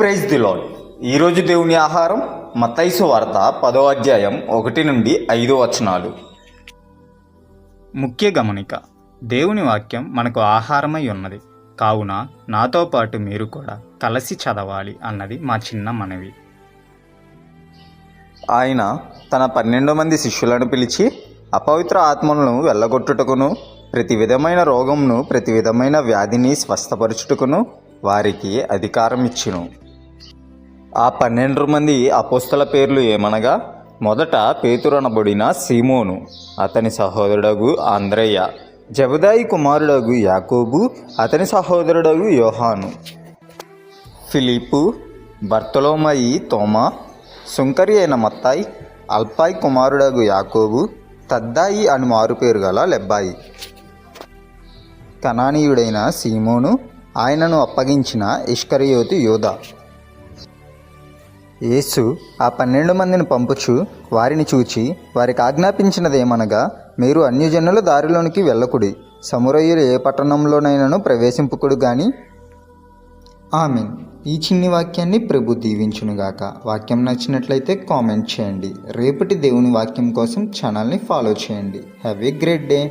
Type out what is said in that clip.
Praise the lord. ఈరోజు దేవుని ఆహారం మత్తయి సువార్త 10వ అధ్యాయం 1 నుండి 5 వచనాలు. ముఖ్య గమనిక: దేవుని వాక్యం మనకు ఆహారమై ఉన్నది కావున నాతో పాటు మీరు కూడా కలిసి చదవాలి అన్నది మా చిన్న మనవి. ఆయన తన 12 మంది శిష్యులను పిలిచి అపవిత్ర ఆత్మలను వెళ్ళగొట్టుటకును, ప్రతి విధమైన రోగమును, ప్రతి విధమైన వ్యాధిని స్వస్థపరచుటకును వారికి అధికారం ఇచ్చెను. ఆ 12 మంది అపోస్తల పేర్లు ఏమనగా, మొదట పేతురు అనబడిన సీమోను, అతని సహోదరుడగు అంద్రయ్య, జబదాయి కుమారుడగు యాకోబు, అతని సహోదరుడగు యోహాను, ఫిలిప్పు, బర్తొలొమయి తోమా, సుంకరి అయిన మత్తాయి, అల్పాయి కుమారుడగు యాకోబు, తద్దాయి అని మారుపేరు గల లెబ్బాయి, కనానీయుడైన సీమోను, ఆయనను అప్పగించిన ఇష్కరియోతు యోదా. యేసు ఆ 12 మందిని పంపుచు వారిని చూచి వారికి ఆజ్ఞాపించినదేమనగా, మీరు అన్యజనుల దారిలోనికి వెళ్ళకుడి, సమరయులు ఏ పట్టణంలోనైనాను ప్రవేశింపుకుడు గాని. ఆమేన్. ఈ చిన్ని వాక్యాన్ని ప్రభు దీవించునుగాక. వాక్యం నచ్చినట్లయితే కామెంట్ చేయండి. రేపటి దేవుని వాక్యం కోసం ఛానల్ని ఫాలో చేయండి. Have a great day.